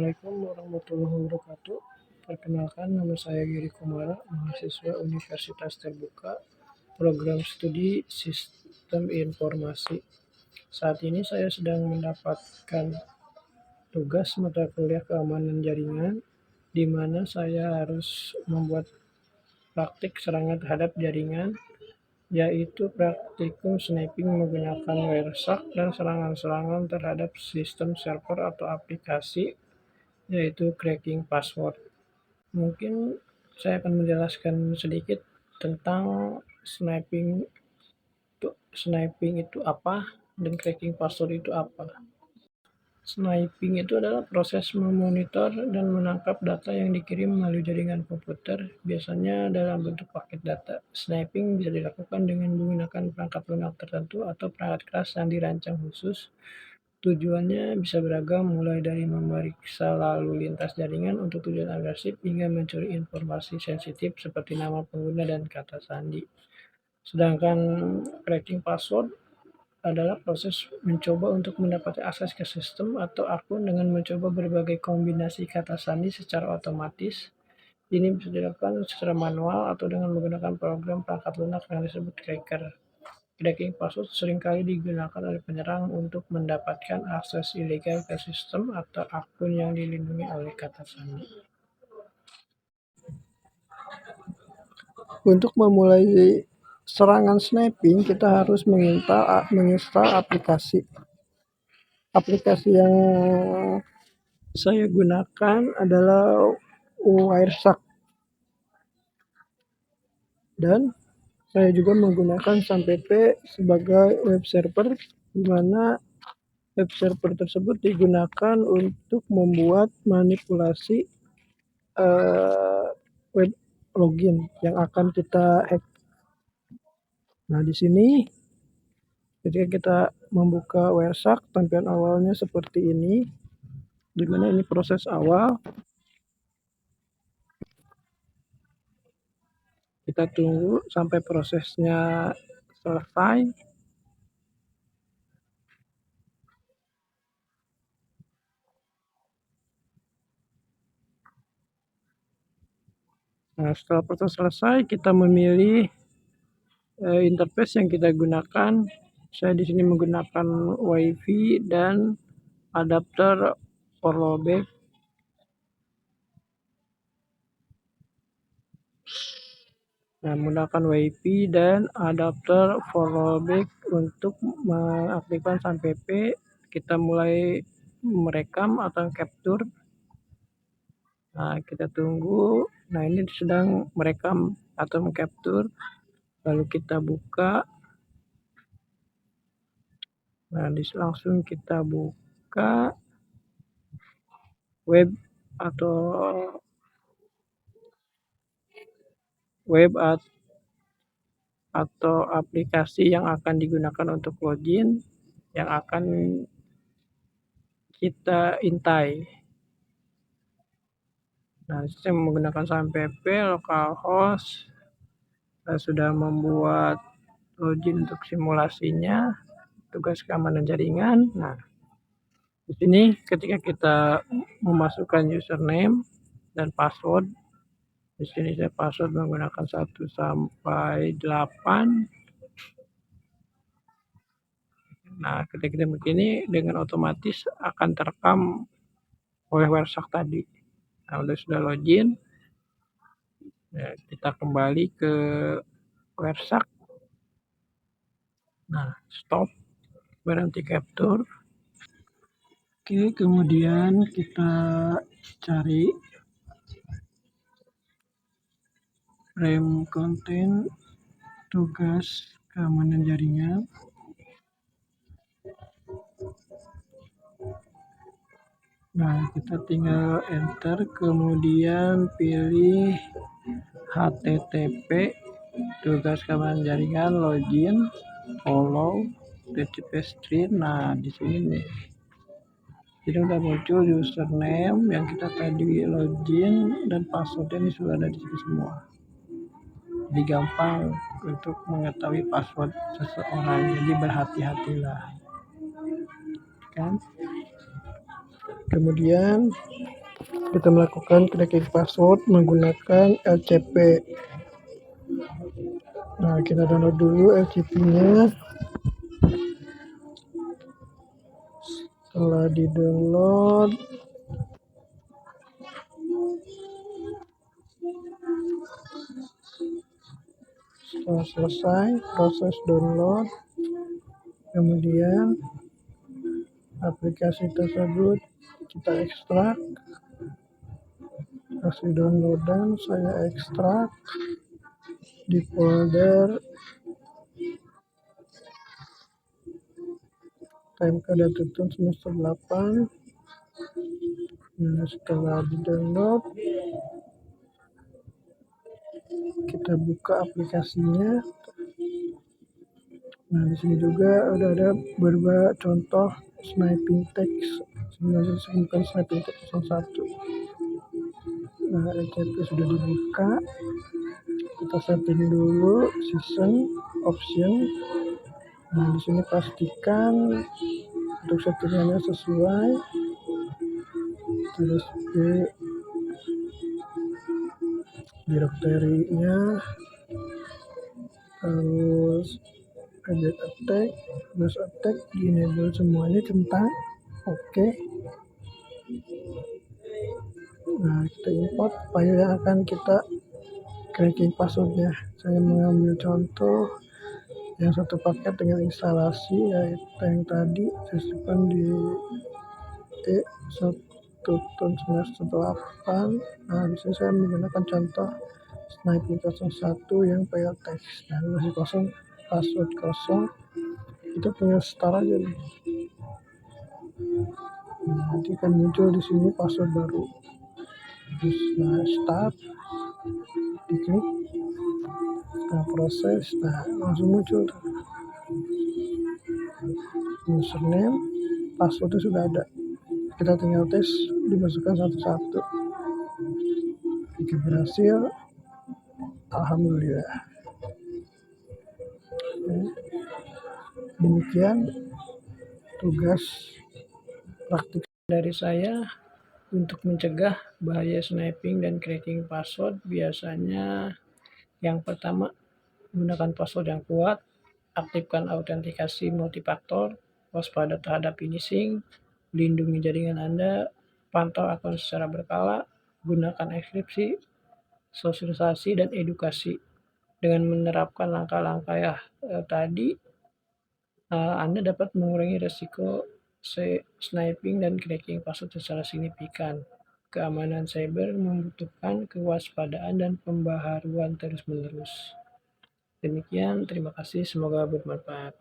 Assalamualaikum warahmatullahi wabarakatuh. Perkenalkan, nama saya Giri Kumara, mahasiswa Universitas Terbuka, program studi Sistem Informasi. Saat ini saya sedang mendapatkan tugas mata kuliah keamanan jaringan, di mana saya harus membuat praktik serangan terhadap jaringan, yaitu praktikum sniping menggunakan wireshark dan serangan-serangan terhadap sistem server atau aplikasi, yaitu cracking password. Mungkin saya akan menjelaskan sedikit tentang sniping itu apa dan cracking password itu apa. Sniping itu adalah proses memonitor dan menangkap data yang dikirim melalui jaringan komputer, biasanya dalam bentuk paket data. Sniping bisa dilakukan dengan menggunakan perangkat lunak tertentu atau perangkat keras yang dirancang khusus. Tujuannya bisa beragam, mulai dari memeriksa lalu lintas jaringan untuk tujuan agresif hingga mencuri informasi sensitif seperti nama pengguna dan kata sandi. Sedangkan cracking password adalah proses mencoba untuk mendapatkan akses ke sistem atau akun dengan mencoba berbagai kombinasi kata sandi secara otomatis. Ini bisa dilakukan secara manual atau dengan menggunakan program perangkat lunak yang disebut cracker. Cracking password seringkali digunakan oleh penyerang untuk mendapatkan akses ilegal ke sistem atau akun yang dilindungi oleh kata sandi. Untuk memulai serangan sniping, kita harus menginstal aplikasi. Aplikasi yang saya gunakan adalah wireshark, dan saya juga menggunakan SAMPP sebagai web server, di mana web server tersebut digunakan untuk membuat manipulasi web login yang akan kita hack. Nah, di sini ketika kita membuka wireshark, tampilan awalnya seperti ini, di mana ini proses awal. Kita tunggu sampai prosesnya selesai. Nah, setelah proses selesai, kita memilih interface yang kita gunakan. Saya di sini menggunakan WiFi dan adapter fallback. Nah, menggunakan WiFi dan adapter fallback untuk mengaktifkan SAMPP. Kita mulai merekam atau capture. Nah, kita tunggu. Nah, ini sedang merekam atau mengcapture. Lalu kita buka. Nah, langsung kita buka web atau aplikasi yang akan digunakan untuk login yang akan kita intai. Nah, saya menggunakan SAMPP localhost. Saya sudah membuat login untuk simulasinya, tugas keamanan jaringan. Nah, di sini ketika kita memasukkan username dan password, di sini saya password menggunakan 1 sampai 8. Nah, ketika kita begini, dengan otomatis akan terekam oleh wireshark tadi. Nah, sudah login, ya, kita kembali ke wireshark. Nah, stop, berhenti capture. Oke, kemudian kita cari rem konten tugas keamanan jaringan. Nah, kita tinggal enter, kemudian pilih HTTP tugas keamanan jaringan, login, follow, TCP string. Nah, di sini nih. Jadi udah muncul username yang kita tadi login dan passwordnya ini sudah ada di sini semua. Jadi gampang untuk mengetahui password seseorang. Jadi berhati-hatilah, kan? Kemudian kita melakukan cracking password menggunakan LCP. Nah, kita download dulu LCP-nya. Setelah di-download, setelah selesai proses download, kemudian aplikasi tersebut kita ekstrak. Kasih downloadan, saya ekstrak di folder TMK Datutun semester 8. Nah, setelah di-download, kita buka aplikasinya. Nah, di sini juga udah ada beberapa contoh sniping text. Sebenarnya bukan sniping text 01. Nah, LCP sudah dibuka. Kita setting dulu season option. Nah, di sini pastikan untuk settingannya sesuai. Terus direktorinya, terus edit attack, terus attack di enable semuanya, centang oke. Nah, kita import file yang akan kita cracking passwordnya. Saya mengambil contoh yang satu paket dengan instalasi, yaitu yang tadi saya simpan di E1 semester 8. Nah, di sini saya menggunakan contoh sniping 01 yang file text dan masih kosong, password kosong. Kita tinggal start aja nih. Nanti akan muncul di sini password baru. Terus start, diklik, nah proses, nah langsung muncul username, passwordnya sudah ada. Kita tinggal tes, dimasukkan satu-satu. Jika berhasil, alhamdulillah. Demikian tugas praktik dari saya untuk mencegah bahaya sniping dan cracking password. Biasanya yang pertama, gunakan password yang kuat, aktifkan autentikasi multifaktor, waspada terhadap phishing, lindungi jaringan Anda, pantau akun secara berkala, gunakan enkripsi, sosialisasi, dan edukasi. Dengan menerapkan langkah-langkah tadi, Anda dapat mengurangi risiko sniping dan cracking password secara signifikan. Keamanan cyber membutuhkan kewaspadaan dan pembaharuan terus-menerus. Demikian, terima kasih, semoga bermanfaat.